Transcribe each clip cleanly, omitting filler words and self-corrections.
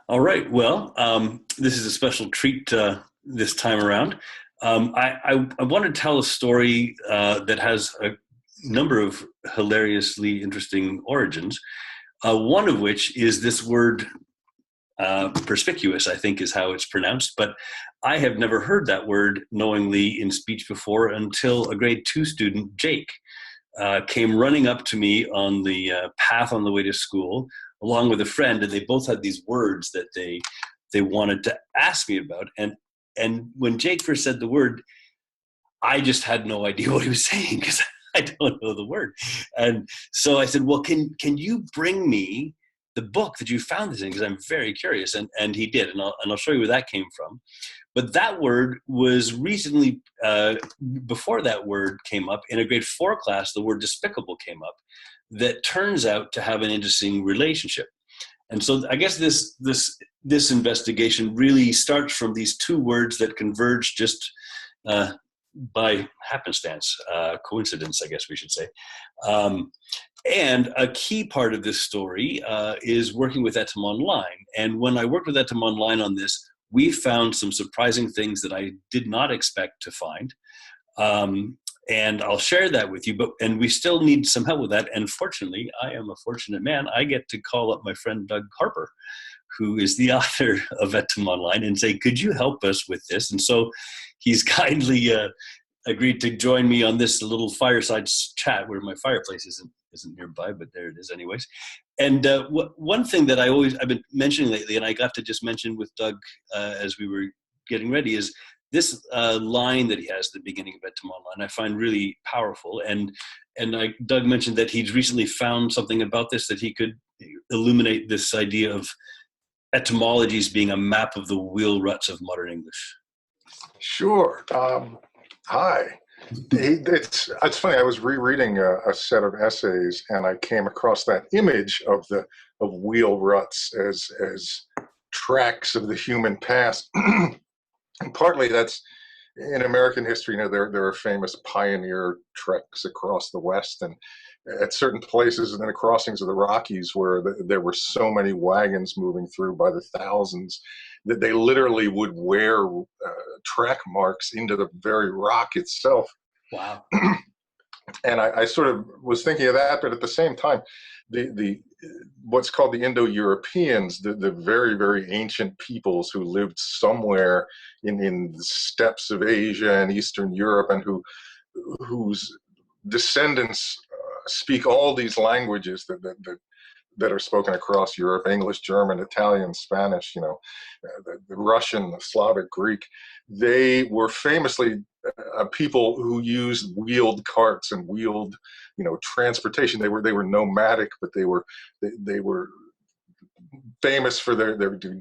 All right. Well, this is a special treat this time around. I want to tell a story that has a number of hilariously interesting origins. One of which is this word perspicuous, I think is how it's pronounced. But I have never heard that word knowingly in speech before until a grade 2 student, Jake, came running up to me on the path on the way to school, along with a friend, and they both had these words that they wanted to ask me about. And when Jake first said the word, I just had no idea what he was saying because I don't know the word. And so I said, well, can you bring me the book that you found this in? Because I'm very curious. And he did. And I'll show you where that came from. But that word was recently, before that word came up, in a grade 4 class, the word despicable came up, that turns out to have an interesting relationship. And so I guess this investigation really starts from these two words that converge just by happenstance, coincidence, I guess we should say. And a key part of this story is working with Etymonline. And when I worked with Etymonline on this, we found some surprising things that I did not expect to find. And I'll share that with you, and we still need some help with that. And fortunately, I am a fortunate man. I get to call up my friend Doug Harper, who is the author of Etymonline, and say, could you help us with this? And so he's kindly agreed to join me on this little fireside chat, where my fireplace isn't nearby, but there it is anyways. And one thing that I've been mentioning lately, and I got to just mention with Doug as we were getting ready, is this line that he has at the beginning of Etymonline I find really powerful. And Doug mentioned that he's recently found something about this that he could illuminate this idea of etymologies being a map of the wheel ruts of modern English. Sure. Hi. It's funny. I was rereading a set of essays, and I came across that image of wheel ruts as tracks of the human past. And partly that's in American history. You know, there are famous pioneer treks across the West, and at certain places in the crossings of the Rockies where there were so many wagons moving through by the thousands that they literally would wear track marks into the very rock itself. Wow. And I sort of was thinking of that, but at the same time, the what's called the Indo-Europeans, the very, very ancient peoples who lived somewhere in the steppes of Asia and Eastern Europe, and whose descendants speak all these languages that are spoken across Europe: English, German, Italian, Spanish, the Russian, the Slavic, Greek. They were famously people who used wheeled carts and wheeled, transportation. They were nomadic, but they were famous for their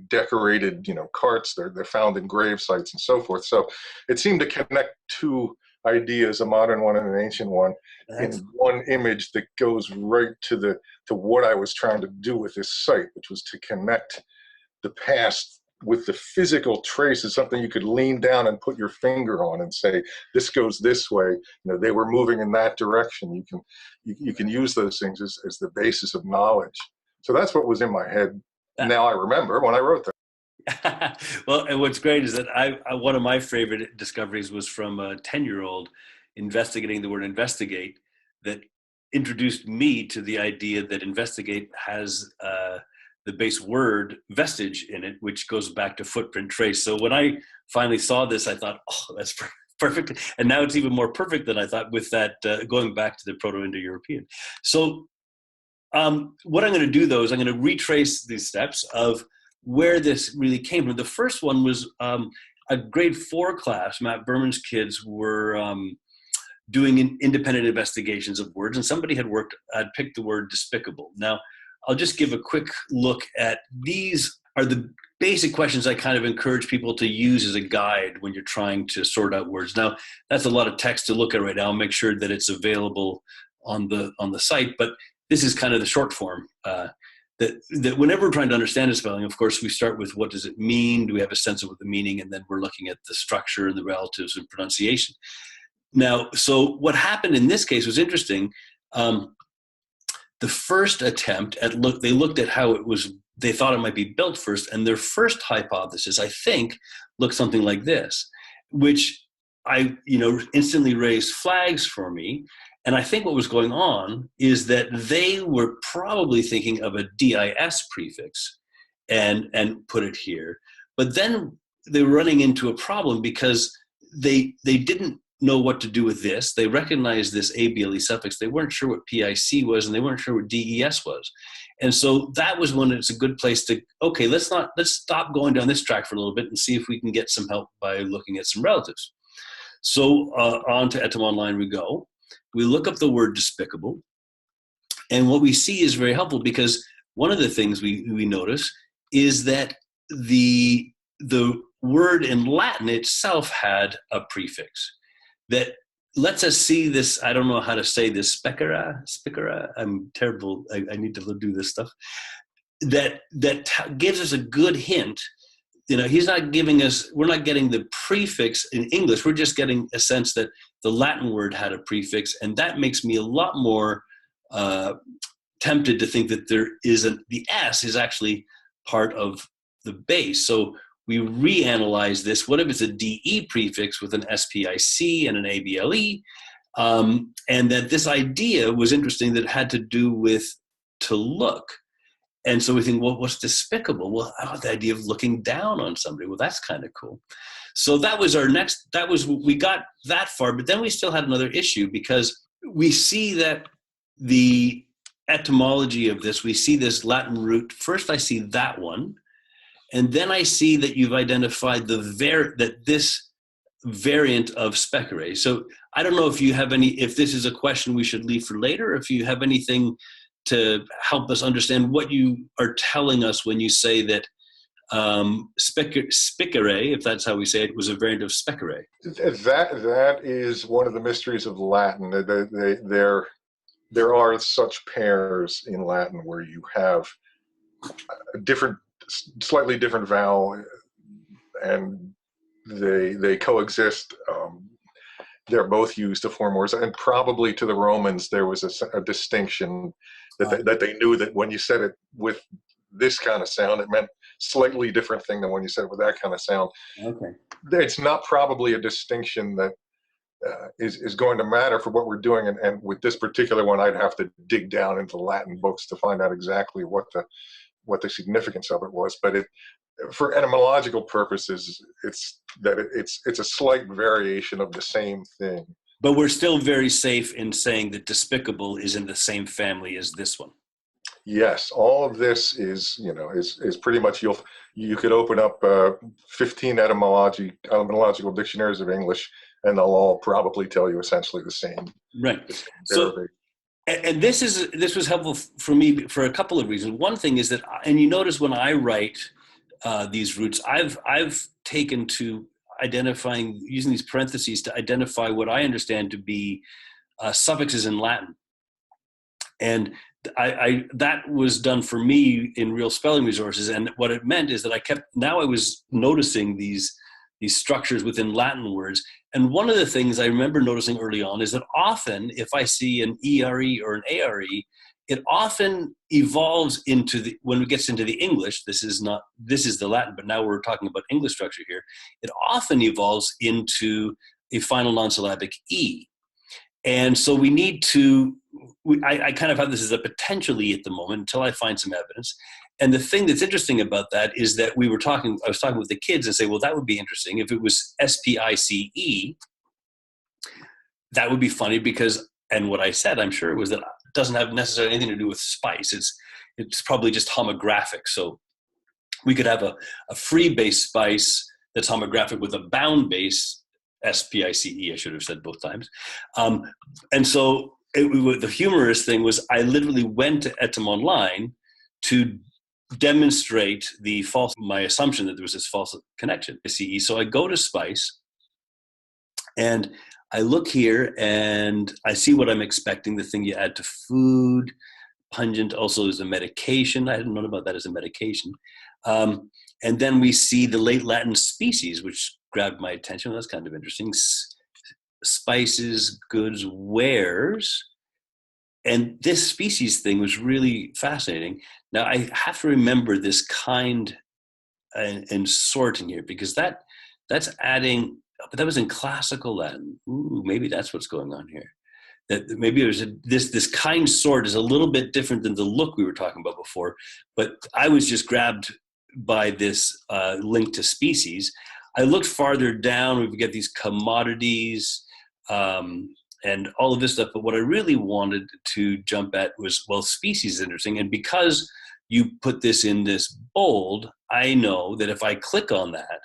decorated, carts. They're found in grave sites and so forth. So it seemed to connect two ideas, a modern one and an ancient one, in one image that goes right to what I was trying to do with this site, which was to connect the past with the physical traces, something you could lean down and put your finger on and say, this goes this way. They were moving in that direction. You can use those things as the basis of knowledge. So that's what was in my head. Now I remember when I wrote that. Well, and what's great is that one of my favorite discoveries was from a 10-year-old investigating the word investigate, that introduced me to the idea that investigate has the base word vestige in it, which goes back to footprint trace. So when I finally saw this, I thought, oh, that's perfect. And now it's even more perfect than I thought, with that going back to the Proto-Indo-European. So what I'm going to do, though, is I'm going to retrace these steps of where this really came from. The first one was a grade 4 class. Matt Berman's kids were doing independent investigations of words, and somebody had picked the word despicable. Now, I'll just give a quick look at these. Are the basic questions I kind of encourage people to use as a guide when you're trying to sort out words. Now, that's a lot of text to look at right now. I'll make sure that it's available on the site, but this is kind of the short form. That whenever we're trying to understand a spelling, of course, we start with what does it mean? Do we have a sense of what the meaning? And then we're looking at the structure and the relatives and pronunciation. Now, so what happened in this case was interesting. The first attempt they looked at how it was they thought it might be built first. And their first hypothesis, I think, looked something like this, which instantly raised flags for me. And I think what was going on is that they were probably thinking of a DIS prefix and put it here. But then they were running into a problem because they didn't know what to do with this. They recognized this ABLE suffix. They weren't sure what PIC was, and they weren't sure what DES was. And so that was when it's a good place to, okay, let's stop going down this track for a little bit and see if we can get some help by looking at some relatives. So on to Etymonline we go. We look up the word despicable, and what we see is very helpful, because one of the things we notice is that the word in Latin itself had a prefix that lets us see this. I don't know how to say this, spicera. I'm terrible. I need to do this stuff. That gives us a good hint. He's not giving us, we're not getting the prefix in English. We're just getting a sense that the Latin word had a prefix. And that makes me a lot more tempted to think that the S is actually part of the base. So we reanalyze this. What if it's a DE prefix with an SPIC and an ABLE? And that this idea was interesting, that it had to do with to look. And so we think, well, what's despicable? Well, the idea of looking down on somebody. Well, that's kind of cool. So that was we got that far, but then we still had another issue, because we see that the etymology of this, we see this Latin root. First, I see that one. And then I see that you've identified that this variant of specere. So I don't know if you have if this is a question we should leave for later, if you have anything to help us understand what you are telling us when you say that spicere, if that's how we say it, was a variant of specere. That is one of the mysteries of Latin. There are such pairs in Latin where you have slightly different vowel, and they coexist. They're both used to form words, and probably to the Romans there was a distinction that they knew that when you said it with this kind of sound, it meant slightly different thing than when you said it with that kind of sound. Okay, it's not probably a distinction that is going to matter for what we're doing, and with this particular one, I'd have to dig down into Latin books to find out exactly what the significance of it was. But for etymological purposes, it's a slight variation of the same thing. But we're still very safe in saying that despicable is in the same family as this one. Yes, all of this is pretty much, you could open up 15 etymological dictionaries of English, and they'll all probably tell you essentially the same. Right. So, and this was helpful for me for a couple of reasons. One thing is that, and you notice when I write these roots, I've taken to using these parentheses to identify what I understand to be suffixes in Latin. And that was done for me in real spelling resources. And what it meant is that I was noticing these structures within Latin words. And one of the things I remember noticing early on is that often if I see an ERE or an ARE, it often evolves when it gets into the English, this is the Latin, but now we're talking about English structure here. It often evolves into a final non-syllabic E. And so we need to, I kind of have this as a potential E at the moment until I find some evidence. And the thing that's interesting about that is that I was talking with the kids and say, well, that would be interesting. If it was SPICE, that would be funny because, and what I said, I'm sure, was that it doesn't have necessarily anything to do with spice. It's probably just homographic. So we could have a free base spice that's homographic with a bound base, SPICE, I should have said both times. And so the humorous thing was I literally went to Etymonline to demonstrate my assumption that there was this false connection to CE. So I go to spice and I look here and I see what I'm expecting, the thing you add to food. Pungent also is a medication. I hadn't known about that as a medication. And then we see the late Latin species, which grabbed my attention. That's kind of interesting. Spices, goods, wares. And this species thing was really fascinating. Now I have to remember this kind and sort in here, because that's adding, but that was in classical Latin. Ooh, maybe that's what's going on here. That maybe there's this kind sort is a little bit different than the look we were talking about before. But I was just grabbed by this link to species. I looked farther down. We get these commodities and all of this stuff. But what I really wanted to jump at was, well, species is interesting. And because you put this in this bold, I know that if I click on that,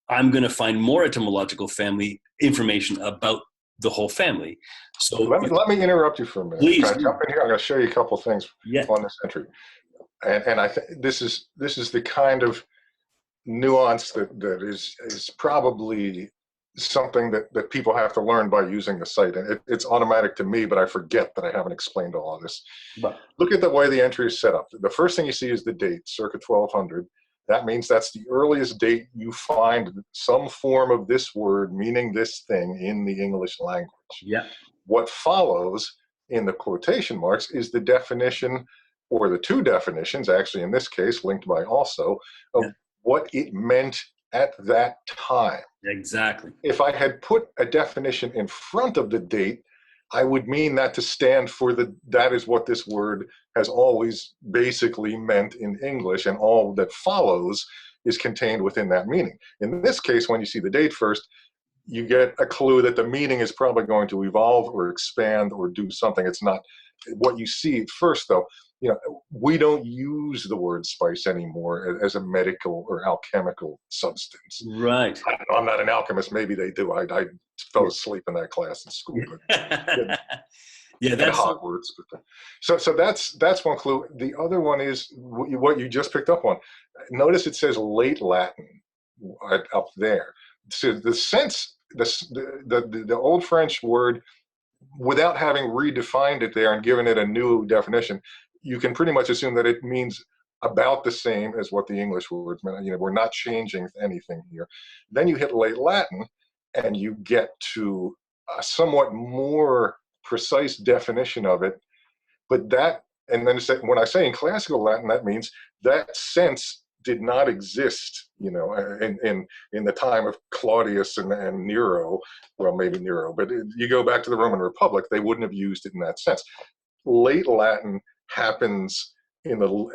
I'm going to find more etymological family information about the whole family. So let me interrupt you for a minute. Please. Can I jump in here? I'm going to show you a couple of things on this entry. And I think this is the kind of nuance that is probably something that people have to learn by using the site. And it's automatic to me, but I forget that I haven't explained all of this. Right. Look at the way the entry is set up. The first thing you see is the date, circa 1200. That means that's the earliest date you find some form of this word meaning this thing in the English language. Yeah. What follows in the quotation marks is the definition, or the two definitions, actually in this case linked by also, of what it meant at that time. Exactly. If I had put a definition in front of the date, I would mean that to stand for that is what this word has always basically meant in English, and all that follows is contained within that meaning. In this case, when you see the date first, you get a clue that the meaning is probably going to evolve or expand or do something. It's not what you see at first, though. We don't use the word spice anymore as a medical or alchemical substance. Right. I'm not an alchemist. Maybe they do. I fell asleep in that class in school. But yeah, that's Hogwarts. So that's one clue. The other one is what you just picked up on. Notice it says late Latin up there. So the sense, the old French word, without having redefined it there and given it a new definition, you can pretty much assume that it means about the same as what the English words meant. We're not changing anything here. Then you hit late Latin, and you get to a somewhat more precise definition of it. But that, and then when I say in classical Latin, that means that sense did not exist, in the time of Claudius and Nero. Well, maybe Nero, but you go back to the Roman Republic, they wouldn't have used it in that sense. Late Latin happens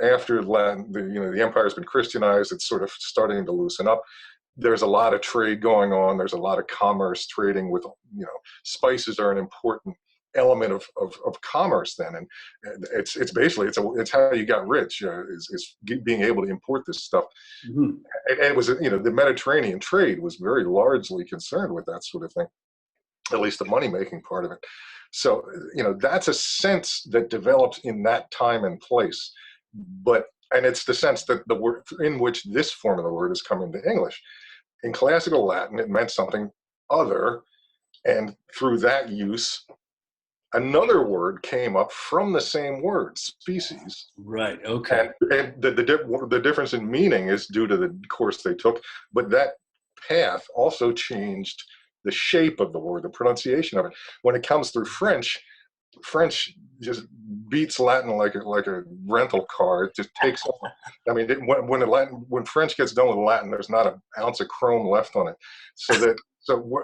after Latin, the empire's been Christianized. It's sort of starting to loosen up. There's a lot of trade going on. There's a lot of commerce trading with, spices are an important element of commerce then, and it's basically it's how you got rich, is being able to import this stuff. Mm-hmm. And it was, the Mediterranean trade was very largely concerned with that sort of thing, at least the money making part of it. So that's a sense that develops in that time and place, and it's the sense that the word in which this form of the word has come into English. In classical Latin, it meant something other, and through that use, another word came up from the same word, species. Right. Okay. And the difference in meaning is due to the course they took, but that path also changed the shape of the word, the pronunciation of it. When it comes through French just beats Latin like a rental car. It just takes over. I mean, when French gets done with Latin, there's not an ounce of chrome left on it. So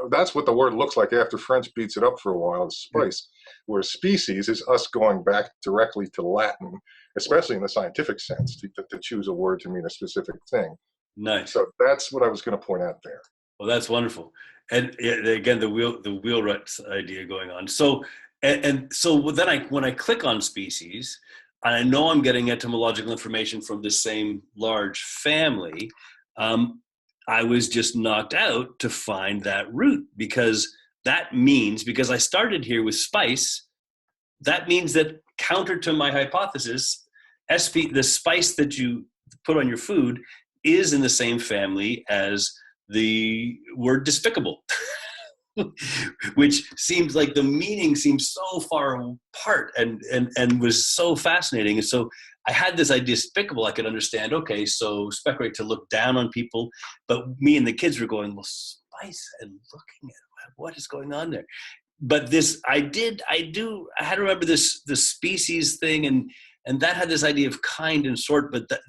that's what the word looks like after French beats it up for a while, is spice. Where species is us going back directly to Latin, especially in the scientific sense, to choose a word to mean a specific thing. Nice. So that's what I was going to point out there. Well, that's wonderful. And again, the wheelwright idea going on. So, and so then when I click on species, and I know I'm getting etymological information from the same large family, I was just knocked out to find that root, because I started here with spice, that means that, counter to my hypothesis, the spice that you put on your food is in the same family as the word despicable, which seems like the meaning seems so far apart and was so fascinating. And so I had this idea, despicable, I could understand, okay, so speculate, to look down on people, but me and the kids were going, well, spice, and looking at what is going on there. but this, I had to remember the species thing, and that had this idea of kind and sort, but that,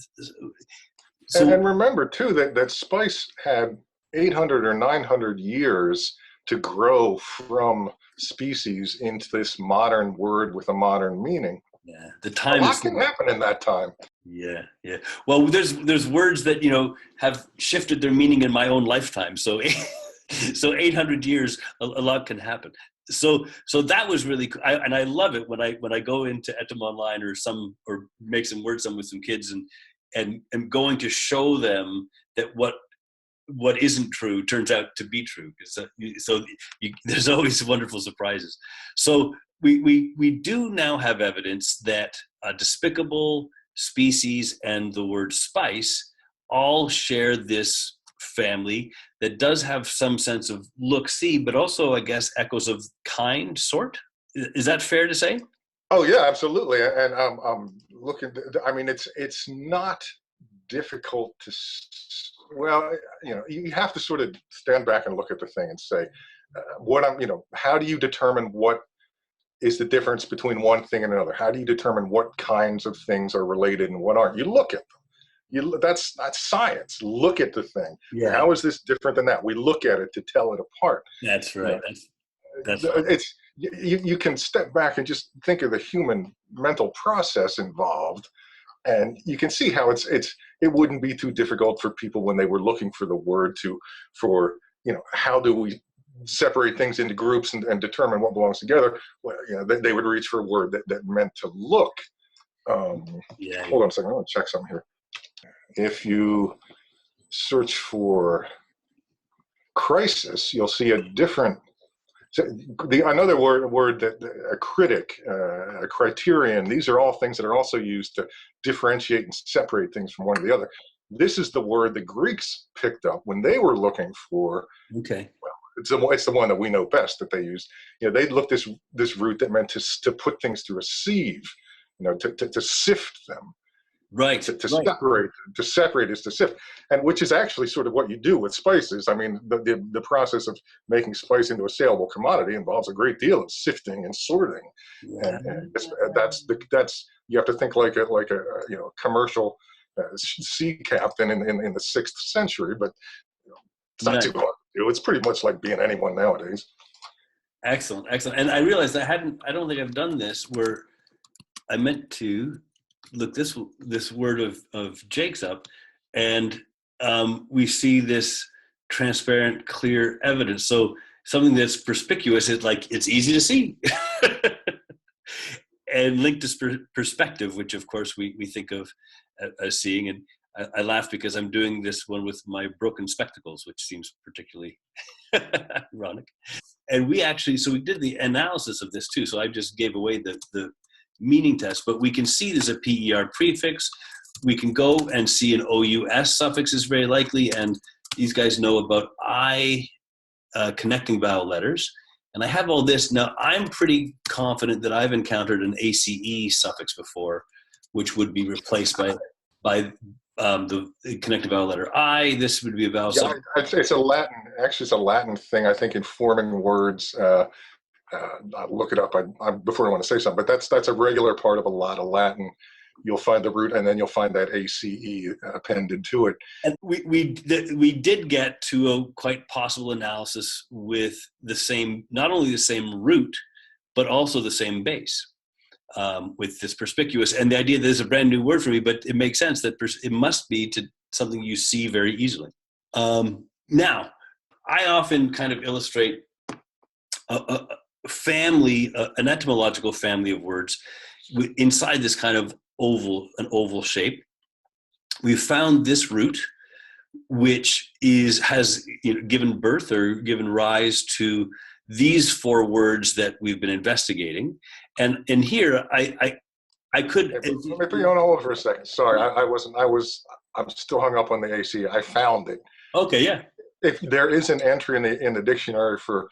so and remember too that spice had 800 or 900 years to grow from species into this modern word with a modern meaning. yeah, the A time lot is, can happen in that time. yeah, yeah. Well, there's words that, you know, have shifted their meaning in my own lifetime. So so 800 years, a lot can happen. So that was really cool. And I love it when I go into Etymonline or make some word sum with some kids, and going to show them that what isn't true turns out to be true. There's always wonderful surprises. So we do now have evidence that despicable, species, and the word spice all share this family that does have some sense of look-see, but also, I guess, echoes of kind, sort. Is that fair to say? Oh yeah, absolutely. And I'm looking. I mean, it's not difficult to. Well, you know, you have to sort of stand back and look at the thing and say, how do you determine what is the difference between one thing and another? How do you determine what kinds of things are related and what aren't? You look at them. That's science. Look at the thing. Yeah, How is this different than that? We look at it to tell it apart. that's right. That's It's you can step back and just think of the human mental process involved, and you can see how it wouldn't be too difficult for people when they were looking for the word for how do we separate things into groups and determine what belongs together. Well, they would reach for a word that meant to look. yeah. Hold on a second. I want to check something here. If you search for crisis, you'll see a different. Another word that a critic, a criterion. These are all things that are also used to differentiate and separate things from one to the other. This is the word the Greeks picked up when they were looking for. Okay. Well, it's the one that we know best that they used. They looked this root that meant to put things through a sieve, to sift them. Right. To Right. separate is to sift, and which is actually sort of what you do with spices. I mean, the process of making spice into a saleable commodity involves a great deal of sifting and sorting, Yeah. and that's you have to think like a commercial sea captain in the 6th century, but it's not too Nice. hard to do. It's pretty much like being anyone nowadays. Excellent. Excellent. And I realized I don't think I've done this, where I meant to look this word of Jake's up, and we see this transparent, clear evidence. So something that's perspicuous is like it's easy to see, and linked to perspective, which of course we think of as seeing. And I laugh because I'm doing this one with my broken spectacles, which seems particularly ironic. And we did the analysis of this too. So I just gave away the meaning test, but we can see there's a PER prefix. We can go and see an OUS suffix is very likely, and these guys know about I connecting vowel letters. And I have all this. Now, I'm pretty confident that I've encountered an ACE suffix before, which would be replaced by the connecting vowel letter I. This would be a vowel suffix. It's a Latin. Actually, it's a Latin thing, I think, in forming words. I'll look it up before I want to say something, but that's a regular part of a lot of Latin. You'll find the root, and then you'll find that ACE appended to it. And we did get to a quite possible analysis with not only the same root, but also the same base, with this perspicuous. And the idea that there's a brand new word for me, but it makes sense that it must be to something you see very easily. Now, I often kind of illustrate a family, an etymological family of words inside this kind of an oval shape. We've found this root, which has given birth or given rise to these 4 words that we've been investigating. And in here, I could. Let me put you on hold for a second. Sorry, I'm still hung up on the AC. I found it. Okay, yeah. If there is an entry in the dictionary for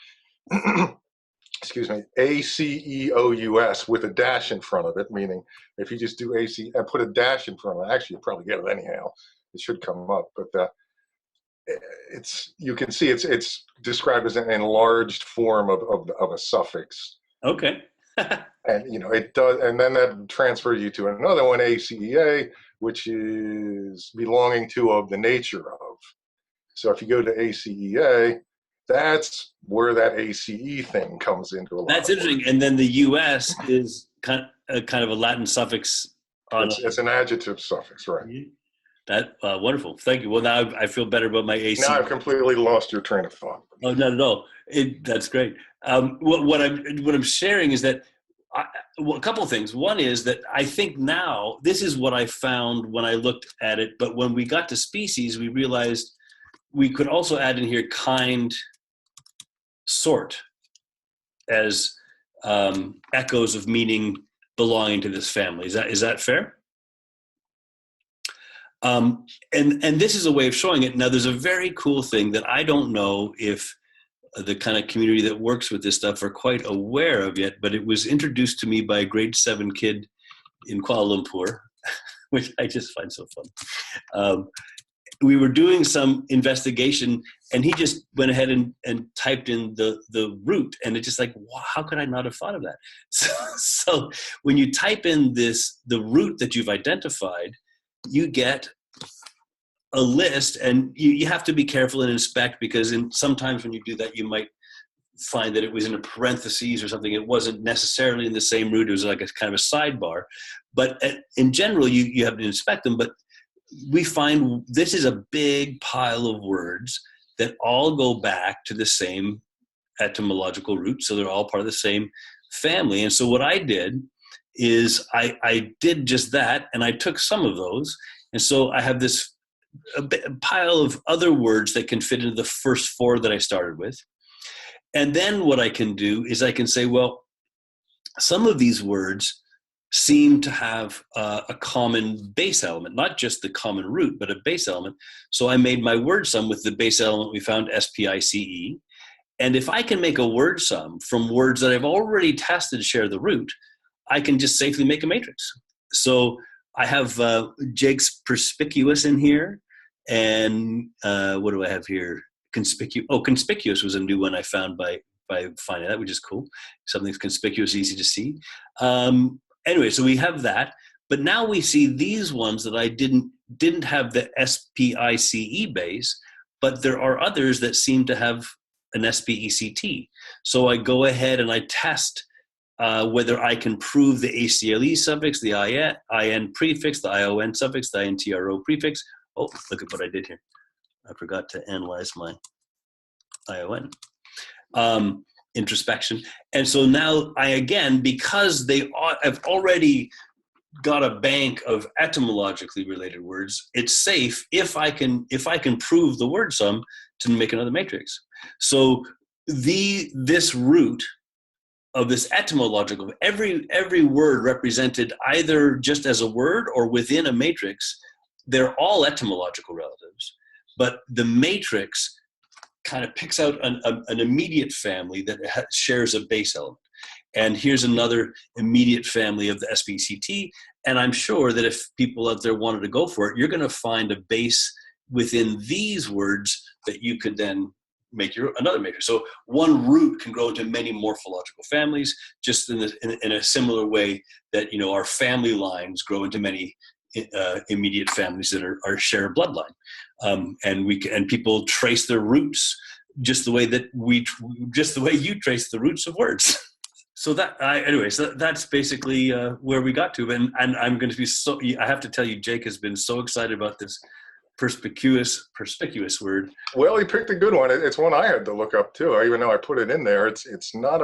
excuse me, ACEOUS with a dash in front of it, meaning if you just do AC and put a dash in front of it, actually you'll probably get it anyhow. It should come up. But you can see it's described as an enlarged form of a suffix. Okay. And it does, and then that transfers you to another one, ACEA, which is belonging to, of, the nature of. So if you go to ACEA, that's where that ACE thing comes into a lot. That's interesting. Words. And then the US is kind of a Latin suffix. It's an adjective suffix, right? That wonderful. Thank you. Well, now I feel better about my AC. Now I've completely lost your train of thought. Oh, not at all. That's great. What I'm sharing is that a couple of things. One is that I think now this is what I found when I looked at it. But when we got to species, we realized we could also add in here kind, sort, as echoes of meaning belonging to this family. Is that fair? And this is a way of showing it. Now, there's a very cool thing that I don't know if the kind of community that works with this stuff are quite aware of yet, but it was introduced to me by a grade 7 kid in Kuala Lumpur, which I just find so fun. We were doing some investigation, and he just went ahead and typed in the root, and it's just like, wow, how could I not have thought of that? So when you type in the root that you've identified, you get a list, and you have to be careful and inspect, because sometimes when you do that, you might find that it was in a parentheses or something. It wasn't necessarily in the same root. It was like a kind of a sidebar. But in general, you have to inspect them. But we find this is a big pile of words that all go back to the same etymological root. So they're all part of the same family. And so what I did is I did just that, and I took some of those. And so I have this a pile of other words that can fit into the first 4 that I started with. And then what I can do is I can say, well, some of these words seem to have a common base element, not just the common root, but a base element. So I made my word sum with the base element we found, SPICE. And if I can make a word sum from words that I've already tested share the root, I can just safely make a matrix. So I have Jake's perspicuous in here. And what do I have here? Conspicuous. Oh, conspicuous was a new one I found by finding that, which is cool. Something's conspicuous, easy to see. Anyway, so we have that. But now we see these ones that I didn't have the SPICE base, but there are others that seem to have an SPECT. So I go ahead and I test whether I can prove the ACLE suffix, the IN prefix, the ION suffix, the INTRO prefix. Oh, look at what I did here. I forgot to analyze my ION. Introspection. And so now because I've already got a bank of etymologically related words, it's safe if I can prove the word sum to make another matrix. So this root of this etymological, every word represented either just as a word or within a matrix, they're all etymological relatives, but the matrix kind of picks out an immediate family that shares a base element. And here's another immediate family of the SPCT. And I'm sure that if people out there wanted to go for it, you're going to find a base within these words that you could then make another matrix. So one root can grow into many morphological families, just in a similar way that our family lines grow into many immediate families that are share a bloodline, and people trace their roots just the way you trace the roots of words. So that's basically where we got to, and I'm going to be I have to tell you, Jake has been so excited about this perspicuous word. Well, he picked a good one. It's one I had to look up too, even though I put it in there. It's not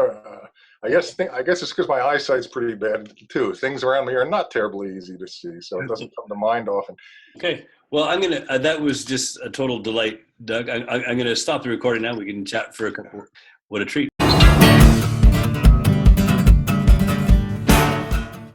I guess it's because my eyesight's pretty bad too. Things around me are not terribly easy to see, so it doesn't come to mind often. Okay. Well, I'm gonna. That was just a total delight, Doug. I'm gonna stop the recording now. We can chat for a couple. What a treat.